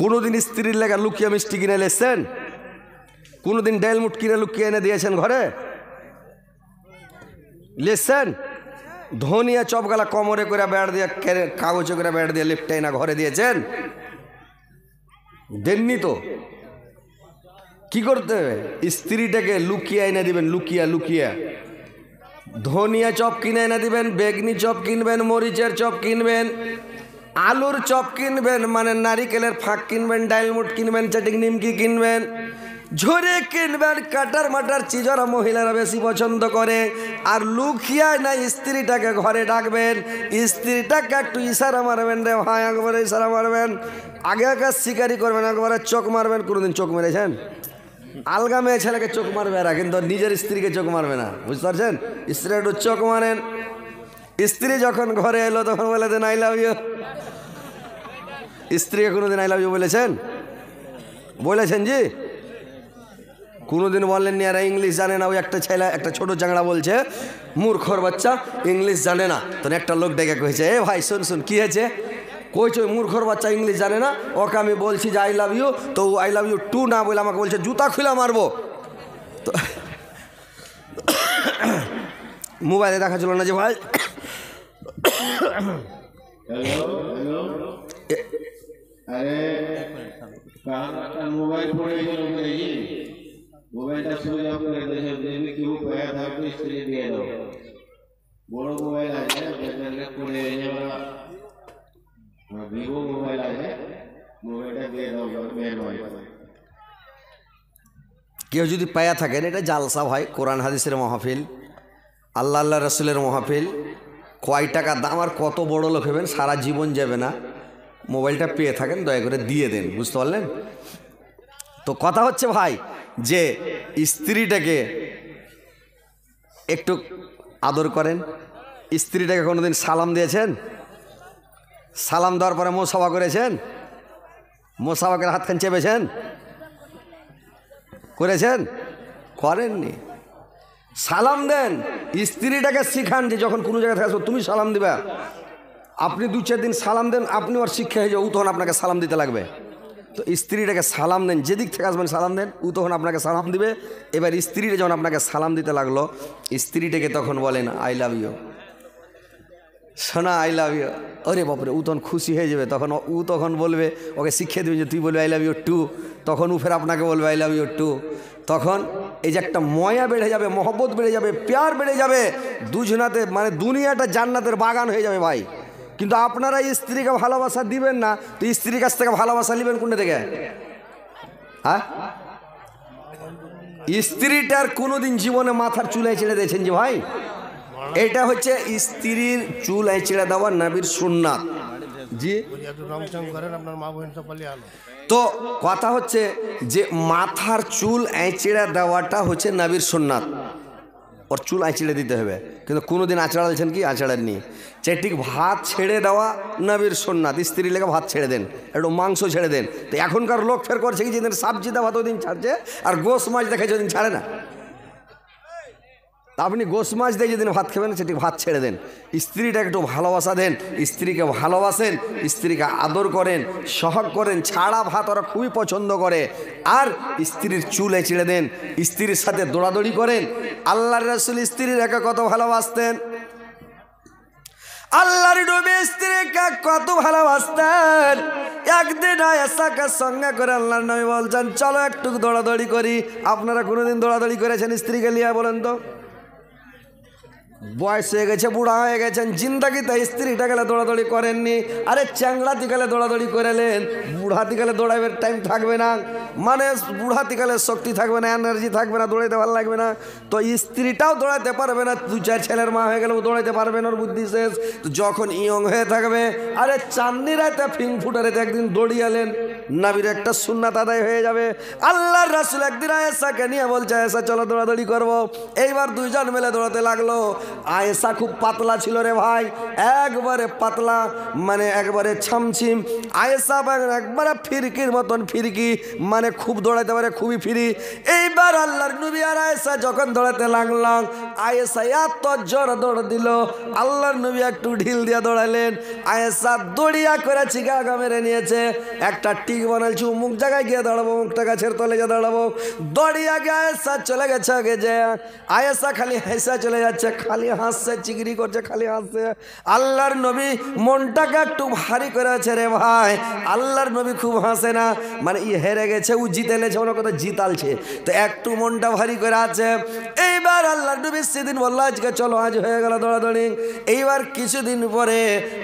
কোনোদিন স্ত্রীর লেগা লুকিয়ে মিষ্টি কিনে এসেছেন? কোনোদিন ডাইলমুট কিনে লুকিয়ে এনে দিয়েছেন ঘরে? লেসছেন? ধনিয়া চপগালা কোমরে করে বেড় দিয়ে, কাগজে করে বেড় দিয়ে লিপটাই না ঘরে দিয়েছেন? দেননি তো। কি করতে হবে? স্ত্রীটাকে লুকিয়ে এনে দিবেন, লুকিয়া লুকিয়া। ধনিয়া চপ কিনে এনে দিবেন, বেগনি চপ কিনবেন, মরিচের চপ কিনবেন, আলুর চপ কিনবেন, মানে নারিকেলের ফাঁক কিনবেন, ডাইলমুট কিনবেন, চাটিং নিমকি কিনবেন, ঝরে কিনবেন, কাটার মাটার চিজ ওরা মহিলারা বেশি পছন্দ করে। আর লুকিয়ে না স্ত্রীটাকে ঘরে ডাকবেন, স্ত্রীটাকে একটু ইশারা মারবেন, রে ভাই একবারে ইশারা মারবেন, আগে আগে শিকারি করবেন, একবারে চোখ মারবেন। কোনোদিন চোখ মেরেছেন? আলগা মেয়ে ছেলেকে চোখ মারবে এরা, কিন্তু নিজের স্ত্রীকে চোখ মারবে না, বুঝতে পারছেন? স্ত্রী একটু চোখ মারেন। স্ত্রী যখন ঘরে এলো তখন বলে দেন আই লাভ ইউ। স্ত্রীকে কোনোদিন আই লাভ ইউ বলেছেন? বলেছেন জি? কোনোদিন বললেননি? আর ইংলিশ জানে না। ওই একটা ছেলে, একটা ছোট চাংড়া বলছে, মূর্খর বাচ্চা ইংলিশ জানে না। তখন একটা লোক ডেকে কয়েছে, এ ভাই শুন শুন, কি হয়েছে? কইছে ওই মূর্খর বাচ্চা ইংলিশ জানে না, ওকে আমি বলছি যে আই লাভ ইউ, তো আই লাভ ইউ টু না বলে আমাকে বলছে জুতা খুলে মারবো। তো মোবাইলে দেখা ছিল না যে ভাই মোবাইল মোবাইলটা সুইচ অফ করে দিয়েছে, যদি কেউ পায়া থাকবে স্ত্রী দিয়ে দাও। বড় মোবাইল আছে করে ভিভো মোবাইল আছে, মোবাইলটা দিয়ে দাও মেহরবানি। কেউ যদি পায়া থাকেন, এটা জালসা ভাই, কোরআন হাদিসের মাহফিল, আল্লাহ আল্লাহ রসুলের মাহফিল, কয় টাকা দাম আর কত বড় লোক হবেন, সারা জীবন যাবে না। মোবাইলটা পেয়ে থাকেন, দয়া করে দিয়ে দেন, বুঝতে পারলেন? তো কথা হচ্ছে ভাই যে স্ত্রীটাকে একটু আদর করেন। স্ত্রীটাকে কোনোদিন সালাম দিয়েছেন? সালাম দেওয়ার পরে মোসাফা করেছেন? মোসাফা করে হাতখান চেপেছেন? করেছেন? করেননি। সালাম দেন। স্ত্রীটাকে শিখান যে যখন কোনো জায়গায় থাকবে তুমি সালাম দিবা। আপনি 2-4 দিন সালাম দেন, আপনি ওর শিক্ষা হয়ে যাও, ও তখন আপনাকে সালাম দিতে লাগবে। তো স্ত্রীটাকে সালাম দেন, যেদিক থেকে আসবেন সালাম দেন, ও তখন আপনাকে সালাম দিবে। এবার স্ত্রীটা যখন আপনাকে সালাম দিতে লাগলো, স্ত্রীটাকে তখন বলেন আই লাভ ইউ, সোনা আই লাভ ইউ। আরে বাপরে, ও তখন খুশি হয়ে যাবে। তখন ও তখন বলবে, ওকে শিখিয়ে দেবে যে তুই বলবি আই লাভ ইউ টু, তখন ও ফের আপনাকে বলবে আই লাভ ইউ টু। তখন এই যে একটা ময়া বেড়ে যাবে, মহব্বত বেড়ে যাবে, প্যার বেড়ে যাবে, দুজনাতে মানে দুনিয়াটা জান্নাতের বাগান হয়ে যাবে ভাই। কিন্তু আপনারা স্ত্রীকে ভালোবাসা দিবেন না, তো স্ত্রীর কাছ থেকে ভালোবাসা নেবেন কোনটা থেকে? হ্যাঁ, স্ত্রীটার কোনোদিন জীবনে মাথার চুলায় ছেড়ে দিয়েছেন যে ভাই? এটা হচ্ছে স্ত্রীর চুল ছেড়ে দেওয়া নবীর সুন্নাত। জি, তো কথা হচ্ছে যে মাথার চুল ছেড়ে দেওয়াটা হচ্ছে নবীর সুন্নাত। ওর চুল ছেড়ে দিতে হবে, কিন্তু কোনোদিন আঁচড়ালছেন কি? আঁচড়াননি। ঠিক ভাত ছেড়ে দেওয়া নবীর সুন্নাত। স্ত্রী লেগে ভাত ছেড়ে দেন, একটু মাংস ছেড়ে দেন। তো এখনকার লোক ফের করছে কি, যেদিন সবজি দেওয়া ওদিন ছাড়ছে, আর গোস মাছ দেখে যেদিন ছাড়ে না। আপনি গোস মাছ দিয়ে যেদিন ভাত খাবেন, সেটি ভাত ছেড়ে দেন। স্ত্রীটাকে একটু ভালোবাসা দেন, স্ত্রীকে ভালোবাসেন, স্ত্রীকে আদর করেন, সহগ করেন। ছাড়া ভাত ওরা খুবই পছন্দ করে। আর স্ত্রীর চুলে ছেড়ে দেন, স্ত্রীর সাথে দৌড়াদৌড়ি করেন। আল্লাহর রাসূল স্ত্রীর একা কত ভালোবাসতেন, আল্লাহর নবী স্ত্রীকে কত ভালোবাসতেন। একদিন আয়েশাকে সঙ্গে করে আল্লাহর নবী বলছেন, চলো একটু দৌড়াদৌড়ি করি। আপনারা কোনোদিন দৌড়াদৌড়ি করেছেন স্ত্রীকে নিয়ে? বলেন তো। বয়স হয়ে গেছে, বুড়া হয়ে গেছেন, জিন্দাগিতে স্ত্রীটা গেলে দৌড়াদৌড়ি করেননি। আরে চ্যাংড়াতি গেলে দৌড়াদৌড়ি করেলেন, বুড়াতি গেলে দৌড়াইবার টাইম থাকবে না, মানে বুড়াতি গেলে শক্তি থাকবে না, এনার্জি থাকবে না, দৌড়াইতে ভালো লাগবে না। তো স্ত্রীটাও দৌড়াইতে পারবে না, 2-4 ছেলের মা হয়ে গেলেও দৌড়াইতে পারবে না, ওর বুদ্ধি শেষ। তো যখন ইয়ং হয়ে থাকবে, আরে চাঁদনি রাতে ফিং ফুটারেতে একদিন দৌড়িয়ালেন, নবীর একটা সুন্নাত আদায় হয়ে যাবে। আল্লাহর রাসূল একদিন আয়েশাকে নিয়ে বলছে, আয়েশা চলো দৌড়াদৌড়ি করবো। এইবার দুইজন মিলে দৌড়াতে লাগলো। আয়েশা খুব পাতলা ছিল রে ভাই, একবারে পাতলা, মানে একবারে ছামছিম। আয়েশা একবারে ফিরকির মতন ফিরকি, মানে খুব দৌড়াইতে পারে, খুবই ফিরি। এইবার আল্লাহর নবী আর আয়েশা যখন দৌড়াতে লাগলাম, আয়েশা এত জোর দৌড় দিল, আল্লাহর নবী একটু ঢিল দিয়ে দৌড়ালেন। আয়েশা দড়িয়া করে চিকা মেরে নিয়েছে, একটা টিক বানালছি মুখ জায়গায় গিয়ে দাঁড়াবো, মুখটা গাছের তলে গিয়ে দাঁড়াবো, দড়িয়া গিয়ে আয়েশা চলে গেছে আগে যে। আয়েশা খালি হেসে চলে যাচ্ছে, খালি হাসছে, চিগড়ি করছে, খালি হাসছে। আল্লাহর নবী মনটাকে একটু ভারী করেছে রে ভাই, আল্লাহর নবী খুব হাসে না, মানে ই হেরে গেছে, ও জিতেলেছে, ওনার কথা জিতালছে, তো একটু মনটা ভারী করে আছে। এইবার আল্লাহর নবী সেদিন বললো আজকে চলো, আজ হয়ে গেল দৌড়াদৌড়ি। এইবার কিছুদিন পরে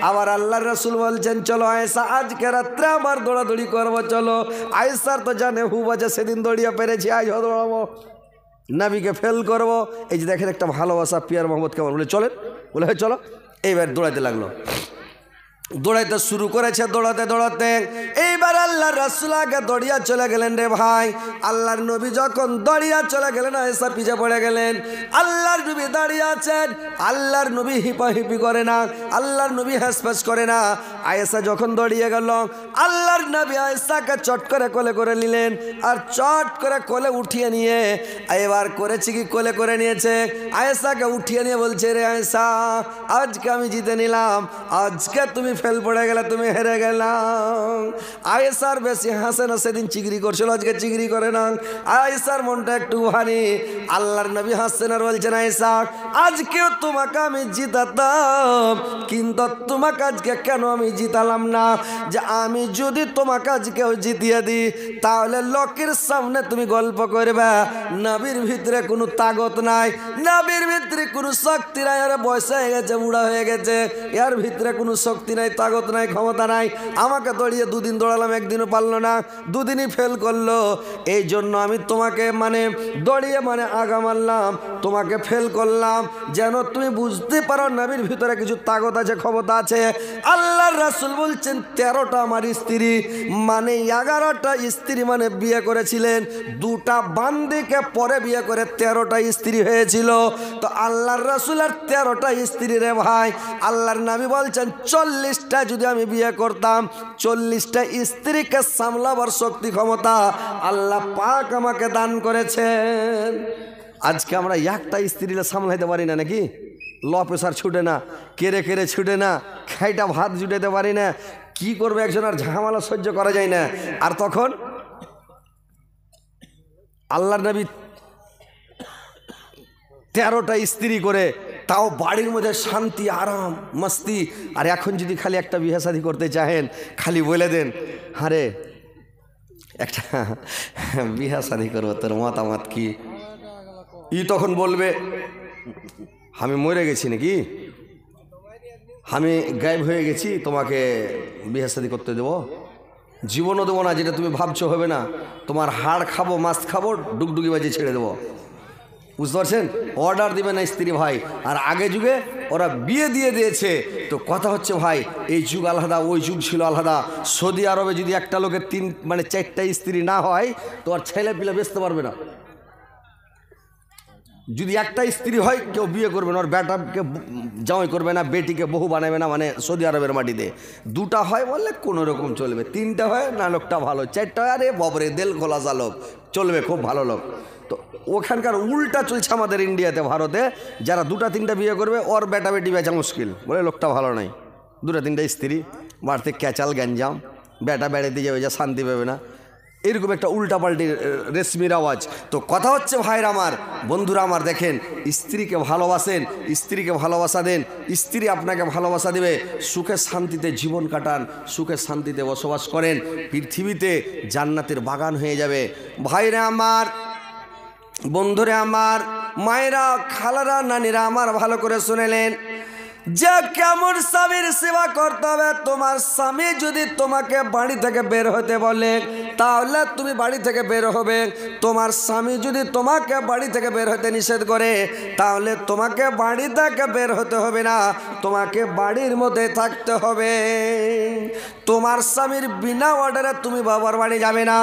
আবার আল্লাহর রাসূল বলছেন চলো আয়েশা আজকে রাত্রে আমার দৌড়াদৌড়ি করবো চলো। আয়েশার তো জানে হুব আছে, সেদিন দৌড়িয়ে পেরেছি, আজ দৌড়াবো, নবীকে ফেল করবো। এই যে দেখেন একটা ভালোবাসা, পিয়ার মোহাম্মদ কেমন, বলে চলেন, বলে হয় চলো। এইবার দৌড়াইতে লাগলো, দৌড়াইতে শুরু করেছে, দৌড়াতে দৌড়াতে এইবার আল্লাহর রাসূল আগে দৌড়িয়া চলে গেলেন রে ভাই। আল্লাহর নবী যখন দৌড়িয়া চলে গেলেন, আয়েশা পিছে পড়ে গেলেন। আল্লাহর নবী দাঁড়িয়ে আছেন, আল্লাহর নবী হিপাহিপি করে না, আল্লাহর নবী হাসপাস করে না। আয়েশা যখন দৌড়িয়ে গেল, আল্লাহর নবী আয়েশাকে চট করে কোলে করে নিলেন, আর চট করে কোলে উঠিয়ে নিয়ে এবার করেছে কি, কোলে করে নিয়েছে, আয়েশাকে উঠিয়ে নিয়ে বলছে রে আয়েশা আজকে আমি জিতে নিলাম, আজকে তুমি ফেল পড়ে গেলে, তুমি হেরে গেলাম। আয়েশার বেশি হাসে না, সেদিন চিগড়ি করছিল, আজকে চিগড়ি করে না। আয়েশার মনটা একটু ভারী। আল্লাহর নবী হাসছেন আর বলছেন আয়েশা আজকেও তোমাকে আমি জিতাতাম, কিন্তু তোমাকে আজকে কেন আমি জিতালাম না, যে আমি যদি তোমাকে আজকেও জিতিয়ে দিই তাহলে লোকের সামনে তুমি গল্প করবে, নবীর ভিতরে কোনো তাগত নাই, নবীর ভিতরে কোনো শক্তি নাই, আর বয়স হয়ে গেছে, বুড়া হয়ে গেছে, এর ভিতরে কোনো শক্তি নাই, তাগত নাই, ক্ষমতা নাই। আমাকে দৌড়িয়ে দুদিন দৌড়ালাম, একদিনও পারলো না, দুদিনই ফেল করলো। এই জন্য আমি তোমাকে মানে দৌড়িয়ে মানে আগা মারলাম, তোমাকে ফেল করলাম, যেন তুমি বুঝতে পারো নবীর ভিতরে কিছু তাগত আছে, ক্ষমতা আছে। আল্লাহর রাসূল বলছেন 13টা আমার স্ত্রী, মানে 11টা স্ত্রী মানে বিয়ে করেছিলেন, 2টা বান্দিকে পরে বিয়ে করে 13টা স্ত্রী হয়েছিল। তো আল্লাহর রাসূলের 13টা স্ত্রী রে ভাই, আল্লাহর নবী বলছেন 40টা যদি আমি বিয়ে করতাম, 40টা স্ত্রীকে সামলাবার শক্তি ক্ষমতা আল্লাহ পাক আমাকে দান করেছেন। আজকে আমরা একটা স্ত্রীরা সামলাইতে পারি না নাকি, ল প্রেশার ছুটে না, কেড়ে কেড়ে ছুটে না, খাইটা ভাত জুটাতে পারি না, কি করবে একজন, আর ঝামেলা সহ্য করা যায় না। আর তখন আল্লাহর নবী 13টা স্ত্রী করে, তাও বাড়ির মধ্যে শান্তি, আরাম, মস্তি। আর এখন যদি খালি একটা বিয়ে শাদী করতে চাহেন, খালি বলে দেন আরে একটা বিয়ে শাদী করবো, তোর মতামত কি, ই তখন বলবে আমি মরে গেছি নাকি, আমি গায়েব হয়ে গেছি, তোমাকে বিয়ে শাদী করতে দেবো, জীবনও দেবো না, যেটা তুমি ভাবছো হবে না, তোমার হাড় খাবো, মাছ খাবো, ডুগডুগি বাজিয়ে ছেড়ে দেবো। বুঝতে পারছেন, অর্ডার দিবে না স্ত্রী ভাই। আর আগে যুগে ওরা বিয়ে দিয়ে দিয়েছে। তো কথা হচ্ছে ভাই, এই যুগ আলাদা, ওই যুগ ছিল আলাদা। সৌদি আরবে যদি একটা লোকের 4টা স্ত্রী না হয়, তো আর ছেলে পিলে বেচতে পারবে না। যদি একটা স্ত্রী হয়, কেউ বিয়ে করবে না, ওর বেটাকে জামাই করবে না, বেটিকে বহু বানাবে না, মানে সৌদি আরবের মাটিতে। 2টা হয় বললে কোনো রকম চলবে, 3টা হয় না, লোকটা ভালো, 4টা হয় আরে বাবরে দেল খোলা লোক চলবে, খুব ভালো লোক। তো ওখানকার উল্টা চলছে আমাদের ইন্ডিয়াতে, ভারতে, যারা 2টা 3টা বিয়ে করবে, ওর বেটা বেটি বেচা মুশকিল, বলে লোকটা ভালো নাই, 2টা 3টা স্ত্রী, বাড়িতে ক্যাচাল গ্যাঞ্জাম, বেটা বেড়াতে যাবে, যা শান্তি পাবে না, এরকম একটা উল্টাপাল্টি রেশমির আওয়াজ। তো কথা হচ্ছে ভাইরা আমার, বন্ধুরা আমার, দেখেন স্ত্রীকে ভালোবাসেন, স্ত্রীকে ভালোবাসা দেন, স্ত্রী আপনাকে ভালোবাসা দেবে, সুখে শান্তিতে জীবন কাটান, সুখে শান্তিতে বসবাস করেন, পৃথিবীতে জান্নাতের বাগান হয়ে যাবে। ভাইরা আমার, বন্ধুরা আমার, মায়েরা, খালারা, নানিরা আমার, ভালো করে শুনেলেন যে কেমন স্বামীর সেবা করতে হবে। তোমার স্বামী যদি তোমাকে বাড়ি থেকে বের হতে বলে, তাহলে তুমি বাড়ি থেকে বের হবে। তোমার স্বামী যদি তোমাকে বাড়ি থেকে বের হতে নিষেধ করে, তাহলে তোমাকে বাড়ি থেকে বের হতে হবে না, তোমাকে বাড়ির মধ্যে থাকতে হবে। তোমার স্বামীর বিনা অর্ডারে তুমি বাবার বাড়ি যাবে না,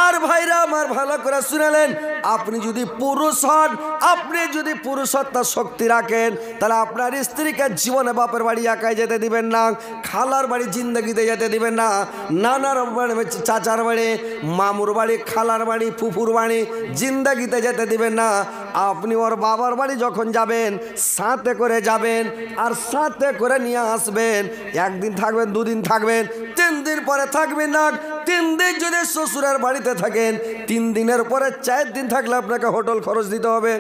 আর ভাইরা আমার ভালো করে শুনেলেন, আপনি যদি পুরুষ হন, আপনি যদি পুরুষত্বের শক্তি রাখেন, তাহলে আপনার স্ত্রীকে জীবনে বাপের বাড়ি একাই যেতে দিবেন না, খালার বাড়ি জিন্দগিতে যেতে দিবেন না, নানার বাড়ি, চাচার বাড়ি, মামুর বাড়ি, খালার বাড়ি, ফুফুর বাড়ি জিন্দগিতে যেতে দিবেন না। আপনি ওর বাবার বাড়ি যখন যাবেন, সাথে করে যাবেন আর সাথে করে নিয়ে আসবেন। একদিন থাকবেন, দুদিন থাকবেন, 3 দিন পরে থাকবেন না। 3 দিন যদি শ্বশুরের বাড়িতে থাকেন, 3 দিনের পরে 4 দিন থাকলে আপনাকে হোটেল খরচ দিতে হবে।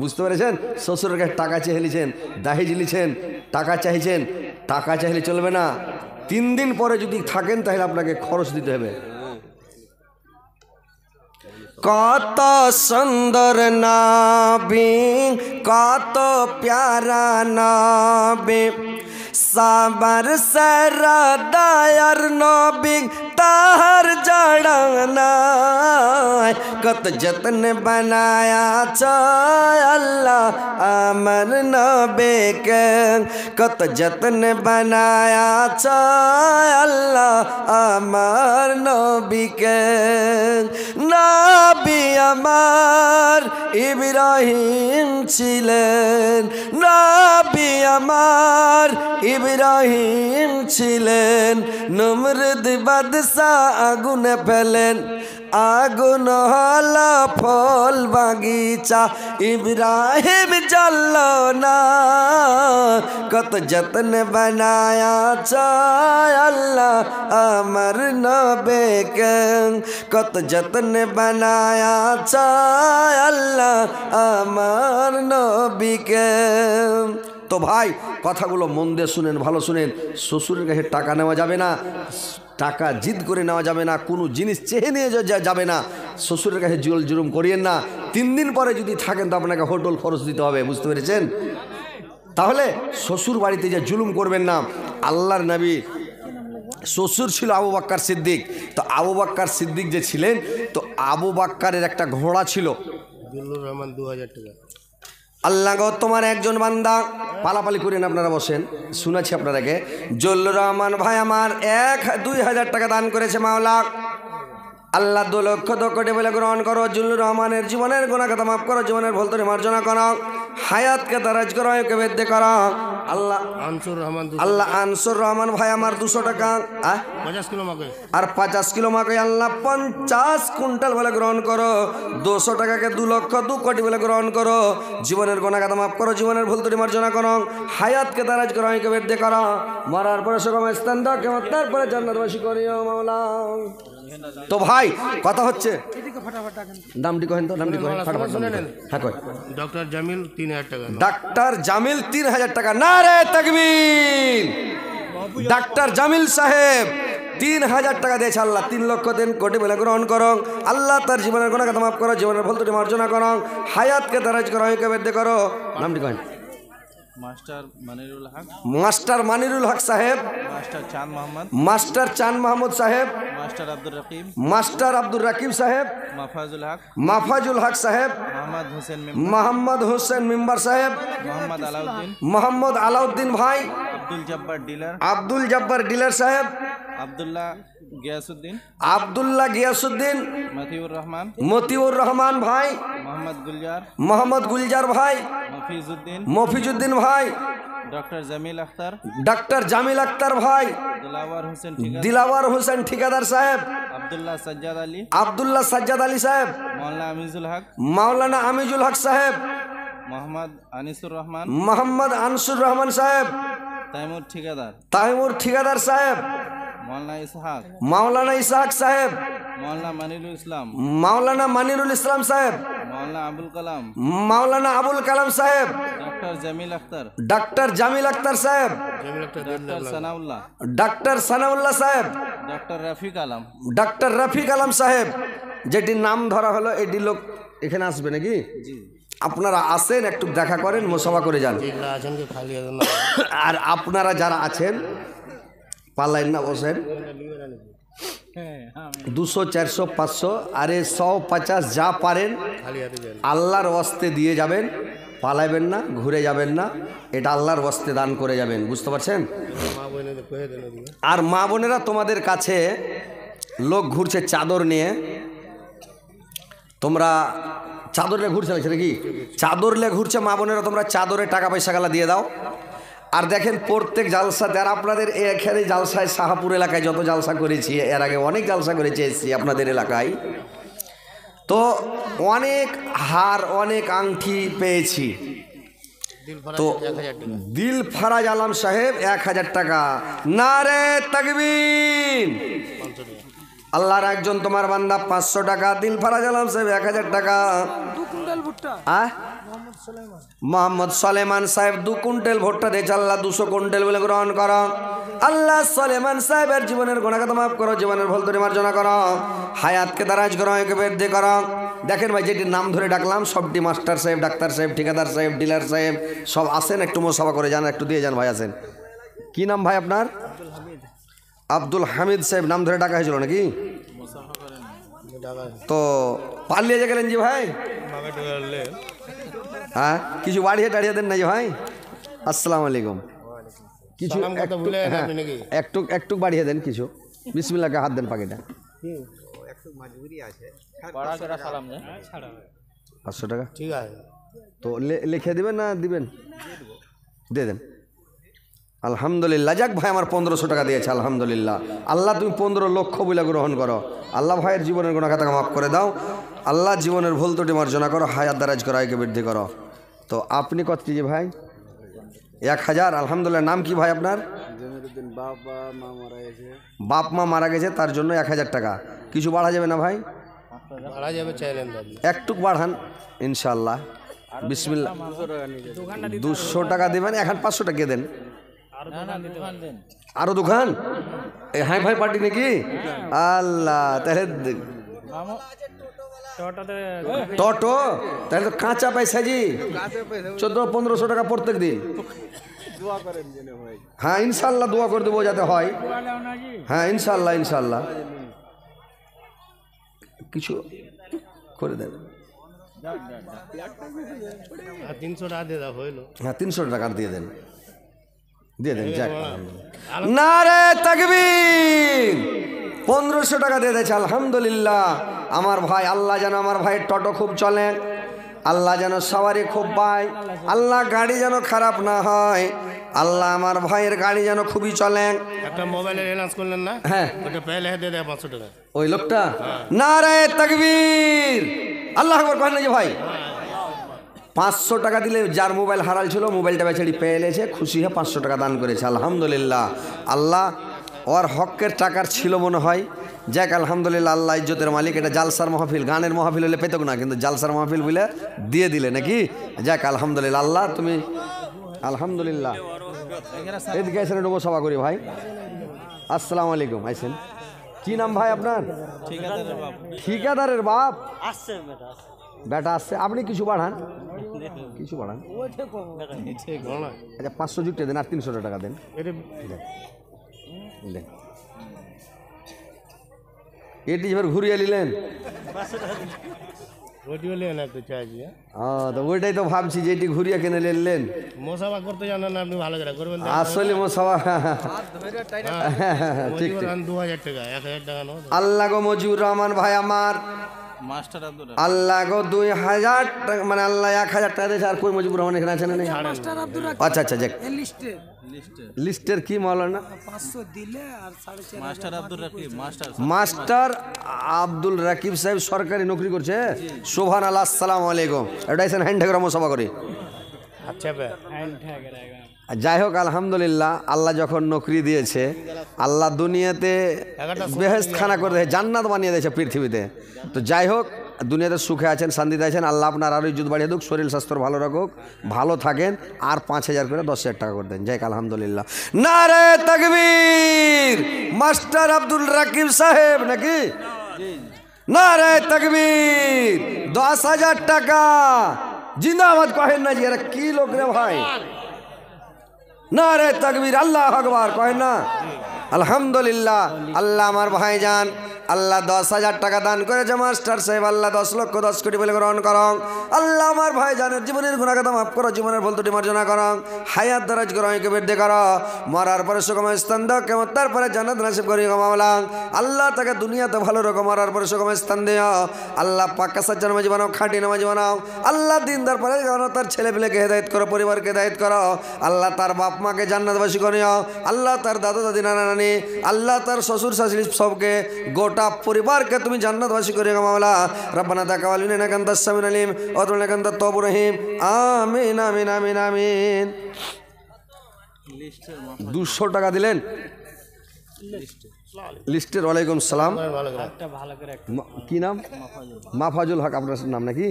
বুঝতে পেরেছেন? শ্বশুরের কাছে টাকা চেয়েছেন, দাহি ঝিলিছেন, টাকা চাইছেন, টাকা চাইলে চলবে না। 3 দিন পরে যদি থাকেন তাহলে আপনাকে খরচ দিতে হবে। কত সুন্দর নবী, কত প্যারা নবী, সাবার সারা দায়ার নবী তাহার জড়ানা, কত যত্ন বানায়া চায় আল্লাহ আমার নবীকে, কত যত্ন বানায়া চায় আল্লাহ আমার নবীকে। নবী আমার ইব্রাহিম ছিলেন, নবী আমার ইব্রাহিম ছিলেন, নমরুদ বাদশাহ আগুনে ফেলেন, আগুন হলো ফল বাগিচা, ইব্রাহিম জ্বলল না, কত যত্ন বানায়া চায় আল্লাহ আমার নবীকে, কত যত্ন বানায়া চায় আল্লাহ আমার নবীকে। তো ভাই, কথাগুলো মন দিয়ে শুনেন, ভালো শুনেন। শ্বশুরের কাছে টাকা নেওয়া যাবে না, টাকা জিদ করে নেওয়া যাবে না, কোনো জিনিস চেয়ে নিয়ে যাবে না, শ্বশুরের কাছে জুলুম করিয়েন না। 3 দিন পরে যদি থাকেন তো আপনাকে হোটেল খরচ দিতে হবে। বুঝতে পেরেছেন? তাহলে শ্বশুর বাড়িতে যে জুলুম করবেন না। আল্লাহর নবী শ্বশুর ছিল আবু বকর সিদ্দিক। তো আবু বকর সিদ্দিক যে ছিলেন, তো আবু বকরের একটা ঘোড়া ছিল, জুল্লুর রহমান 2000 টাকা। আল্লাহ গো তোমার একজন বান্দা, পালাপালি করেন আপনারা, বসেন, শুনেছি আপনারাকে। জল্লুর রহমান ভাই আমার 1-2 হাজার টাকা দান করেছে মাওলা। আল্লাহ 2 লক্ষ 2 কোটি বলে গ্রহণ করো। জল্লুর রহমানের জীবনের গুনাহ কথা মাফ করো, জীবনের ভুল ত্রুটি মার্জনা করো, হায়াতকে দারাজ করো, আয়ুকে বৃদ্ধি করো। আল্লাহ আনসুর রহমান আল্লাহ আনসুর রহমান ভাই আমার 200 টাকা 50 কিলো মাকে আর 50 কিলো মাকে আল্লাহ 50 কুইন্টাল বলে গ্রহণ করো। 200 টাকাকে 2 লক্ষ 2 কোটি বলে গ্রহণ করো। জীবনের গুনাহ কথা মাফ করো, জীবনের ভুল ত্রুটি মার্জনা করো, হায়াতকে দারাজ করো, আয়ুকে বৃদ্ধি করো। মরার পরে সুগম স্থান দাও, কেমন তারপরে জান্নাতবাসী করিও মাওলা। তো ভাই কথা হচ্ছে, নামটি কহেন তো, নামটি কহেন ফটাফট। হ্যাঁ কয়। ডক্টর জামিল 3000 টাকা। ডাক্তার জামিল 3000 টাকা। নারে তাকবীর। ডাক্তার জামিল সাহেব 3000 টাকা দিয়েছে আল্লাহ। 3 লক্ষ 3 কোটি বলে গ্রহণ করো। আল্লাহ তার জীবনের গুনাহ কথা মাফ করো, জীবনের ভুল ত্রুটি মার্জনা করো, হায়াতকে দারাজ করো, আয়ুকে বৃদ্ধি করো। নামটি কহেন। মাস্টার মানিরুল হক, মাস্টার মানিরুল হক সাহেব, মাস্টার চাঁদ মোহাম্মদ, মাস্টার চাঁদ মাহমুদ সাহেব, মাস্টার আব্দুর রকিব, মাস্টার আব্দুর রাকিব সাহেব, মাফাজুল হক, মাফাজুল হক সাহেব, মোহাম্মদ হোসেন মোহাম্মদ হোসেন মেম্বার সাহেব, মোহাম্মদ আলাউদ্দিন, মোহাম্মদ আলাউদ্দিন ভাই, আব্দুল জব্বার ডিলার, আব্দুল জব্বার ডিলার সাহেব, আব্দুল্লাহ গিয়াসউদ্দিন, আব্দুল্লাহ গিয়াসউদ্দিন, মতিউর রহমান, মতিউর রহমান ভাই, মোহাম্মদ গুলজার, মোহাম্মদ গুলজার ভাই, মফিজউদ্দিন, মফিজউদ্দিন ভাই, ডক্টর জামিল আখতার, ডাক্তার জামিল আক্তার ভাই, দিলাওয়ার হোসেন ঠিকাদার, দিলাওয়ার হোসেন ঠিকাদার সাহেব, আব্দুল্লাহ সাজ্জাদ আলী, আব্দুল্লাহ সাজ্জাদ আলী সাহেব, মাওলানা আমিজুল হক, মাওলানা আমিজুল হক সাহেব, মোহাম্মদ আনিসুর রহমান, মোহাম্মদ আনসুর রহমান সাহেব, তাইমুর ঠিকাদার, তাইমুর ঠিকাদার সাহেব, মাওলানা ইসহাক, মাওলানা ইসহাক সাহেব, মাওলানা মানিরুল ইসলাম, মাওলানা মানিরুল ইসলাম সাহেব, মাওলানা আবুল কালাম, মাওলানা আবুল কালাম সাহেব, ডক্টর জামিল আখতার, ডাক্তার জামিল আক্তার সাহেব, জামিল একটা ডক্টর সানাউল্লাহ, ডাক্তার সানাউল্লাহ সাহেব, ডক্টর রফিক আলম, ডাক্তার রফিক আলম সাহেব। যেটি নাম ধরা হলো এটি লোক এখানে আসবে নাকি? আপনারা আসেন, একটু দেখা করেন, মোসাফা করে যান। যেগুলা আছেন কি খালি আছে না? আর আপনারা যারা আছেন পাল্লাইন না, বসেন। 200, 400, 500 আরে 150 যা পারেন খালি হাতে যান। আল্লাহর ওয়াস্তে দিয়ে যাবেন, পালাইবেন না, ঘুরে যাবেন না, এটা আল্লাহর ওয়াস্তে দান করে যাবেন। বুঝতে পারছেন? মা বোনেদের কয়ে দেন ওদিকে। আর মা বোনেরা তোমাদের কাছে লোক ঘুরছে চাদর নিয়ে, তোমরা চাদর লে ঘুরছে লাগছে নাকি? চাদর লে ঘুরছে মা বোনেরা, তোমরা চাদরে টাকা পয়সা গালা দিয়ে দাও। আর দেখেন প্রত্যেক জালসাতে, আর আপনাদের এখানে জালসায় শাহপুর এলাকায় যত জালসা করেছি, এর আগে অনেক জালসা করেছি এসছি আপনাদের এলাকায়, তো অনেক হার অনেক আংটি পেয়েছি। তো দিল ফারাজ আলম সাহেব 1000 টাকা। নারে তাকবীর। আল্লাহর একজন তোমার বান্দা 500 টাকা। দিল ফারাজ আলম সাহেব 1000 টাকা। মোহাম্মদ সলেমান সাহেব 2 কুইন্টাল ভুট্টা দিয়েছে। আল্লাহ 200 কুইন্টাল বলে গ্রহণ করো। আল্লাহ সলেমান সাহেবের জীবনের গুনাহগাত মাফ করো, জীবনের ভুল ত্রুটি মার্জনা করো, হায়াতকে দারাজ করো, একে বৃদ্ধি করো। দেখেন ভাই, যেটি নাম ধরে ডাকলাম সবটি মাস্টার সাহেব, ডাক্তার সাহেব, ঠিকাদার সাহেব, ডিলার সাহেব সব আসেন, একটু মোসাফা করে যান, একটু দিয়ে যান ভাই। আসেন। কি নাম ভাই আপনার? আব্দুল হামিদ সাহেব নাম ধরে ডাকা হয়েছিল নাকি? তো পালিয়ে যে গেলেন জি ভাই? হ্যাঁ, কিছু বাড়িয়ে টাড়িয়ে দেন না জি ভাই? আসসালামু আলাইকুম। কিছু একটু একটু বাড়িয়ে দেন কিছু। বিসমিল্লাহকে হাত দেন পাখিটা। 500 টাকা ঠিক আছে। তো লিখে দিবেন না দিবেন? দিয়ে দেন। আলহামদুলিল্লাহ। যাক ভাই আমার 1500 টাকা দিয়েছে, আলহামদুলিল্লাহ। আল্লাহ তুমি 15 লক্ষ বলে গ্রহণ করো। আল্লাহ ভাইয়ের জীবনের গুনাহ খাতা মাফ করে দাও। আল্লাহ জীবনের ভুল ত্রুটি মার্জনা করো, হায়াত দারাজ করো, আয়কে বৃদ্ধি করো। তো আপনি কত কি ভাই? 1000। আলহামদুলিল্লাহ। নাম কি ভাই আপনার? বাপ মা মারা গেছে, তার জন্য 1000 টাকা। কিছু বাড়া যাবে না ভাই? বাড়া যাবে, চাইলেন একটু বাড়ান ইনশাল্লাহ। বিসমিল্লাহ। 200 টাকা দেবেন, এখন 500 টাকা দেন। আরো দোকান? হাই ভাই পার্টি নাকি? আল্লাহ, তাহলে টোটো তাহলে তো কাঁচা পয়সা জি। 1400-1500 টাকা প্রত্যেক দিন। হ্যাঁ ইনশাল্লাহ দোয়া করে দেবো যাতে হয়। হ্যাঁ ইনশাল্লাহ ইনশাল্লাহ কিছু করে দেবেন। 300 টাকা দিয়ে দাও, হইলো। হ্যাঁ 300 টাকা দিয়ে দেন, দিয়ে দেন। যাক নারে তাকবীর। 1500 টাকা দিয়ে দিয়েছে, আলহামদুলিল্লাহ। আমার ভাই, আল্লাহ যেন আমার ভাইয়ের টোটো খুব চলে, আল্লাহ যেন সবারই খুব পায়, আল্লাহ গাড়ি যেন খারাপ না হয়, আল্লাহ আমার ভাইয়ের গাড়ি যেন খুবই চলে। একটা মোবাইলে অ্যানাউন্স করলেন না? হ্যাঁ, ওটা পেলে দিয়ে দেয় 500 টাকা। ওই লোকটা। নারে তাকবীর। আল্লাহ আকবার করেন না যে ভাই? 500 টাকা দিলে যার মোবাইল হারাল ছিল মোবাইলটা বেচারি পেয়ে এলেছে, খুশি হয়ে 500 টাকা দান করেছে, আলহামদুলিল্লাহ। আল্লাহ ওর হকের টাকার ছিল মনে হয়। যাক আলহামদুলিল্লাহ, আল্লাহ ইজ্জতের মালিক। এটা জালসার মাহফিল, গানের মাহফিল হলে পেতক না, কিন্তু জালসার মাহফিল বলে দিয়ে দিলে নাকি? যাক আলহামদুলিল্লাহ। আল্লাহ তুমি আলহামদুলিল্লাহ। এদিকে আইসেন, একটু সভা করি ভাই। আসসালামু আলাইকুম। আইসেন। কি নাম ভাই আপনার? ঠিকাদারের বাপ। বেটা আসছে, আপনি কিছু বাড়ান, কিছু বাড়ান। আচ্ছা 500 যুক্ত দেন, আর 300 টাকা দেন। এটি এবার ঘুরিয়ে নিলেন। তো ওইটাই তো ভাবছি যে এটি ঘুরিয়ে কিনে নিলেন। মোসাফা করতে জানেন না আপনি, ভালো করে করবেন। আসলে মোসাফা ঠিক। 2000 টাকা, 1000 টাকা নাও। আল্লাহ গো মজিবুর রহমান ভাই আমার, মাস্টার আব্দুল আল্লাহ গো 2000 টাকা, মানে আল্লাহ 1000 টাকা দিয়েছে। আর কই মজিবুর রহমান এখানে আছেন না? আচ্ছা আচ্ছা, যাক লিস্টের কি মাওলানা? 500 দিলে আর 4.5 মাস্টার আব্দুল রাকিব। মাস্টার আব্দুল রাকিব সাহেব সরকারি নকরি করছে। সুবহানাল্লাহ। আসসালামু আলাইকুম। এটা আইসেন হ্যান্ড ঠেকরা মোসাফা করি। আচ্ছা বে যাই হোক আলহামদুলিল্লাহ, আল্লাহ যখন নকরি দিয়েছে, আল্লাহ দুনিয়াতে বেহেশত খানা করে দিয়েছে, জান্নাত বানিয়ে দিয়েছে পৃথিবীতে। তো যাই হোক, দুনিয়াতে সুখে আছেন, শান্তিতে আছেন। আল্লাহ আপনার আরও ইজ্জত বাড়িয়ে দুক, শরীর স্বাস্থ্য ভালো রাখুক, ভালো থাকেন। আর 5000 করে 10,000 টাকা করে দেন। যাই আলহামদুলিল্লাহ। নারে তাকবীর। মাস্টার আব্দুল রাকিব সাহেব নাকি? নারে তাকবীর। 10,000 টাকা জিন্দাবাদ কহেন না জি? এরা কি লোক রে ভাই? নারে তাকবীর। আল্লাহু আকবার কহেন না? আলহামদুলিল্লাহ। আল্লাহ আমার ভাইজান আল্লাহ 10,000 টাকা দান করেছে মাস্টার সাহেব, আল্লাহ 10 লক্ষ 10 কোটি বলে গ্রহণ করো। আল্লাহ আমার ভাই জানের জীবনের গুণাগাতা মাফ করো, জীবনের ভুল ত্রুটি মার্জনা করো, হায়াত দারাজ করো, একে বৃদ্ধি করো, মরার পরে সুখময় স্থান দাও, কেমন তারপরে জান্নাত নসিব করি গো মাওলা। আল্লাহ তাকে দুনিয়াতে ভালো রকম, মরার পরে সুখময় স্থান দিও। আল্লাহ পাক্কা সাজ্জাদ নামাজি বানাও, খাঁটি নামাজি বানাও। আল্লাহ দিনদার পরে তার ছেলে পেলেকে হেদায়েত করো, পরিবারকে হেদায়েত করো। আল্লাহ তার বাপ মাকে জান্নাতবাসী করিও। আল্লাহ তার দাদা দাদি নানা নানি, আল্লাহ তার শ্বশুর শাশুড়ি সবকে, গোটা পরিবারকে তুমি জান্নাতবাসী করিও গো মাওলা। রব্বানা তাকাব্বাল মিন্না ইন্নাকা আনতাস সামিউল আলিম ওয়া তুব আলাইনা ইন্নাকা আনতাত তাওয়াবুর রহিম। আমিন আমিন আমিন আমিন। 200 টাকা দিলেন লিস্টের। ওয়ালাইকুম সালাম। ভালো করে কি নাম? মাফাজুল হক আপনার নাম নাকি?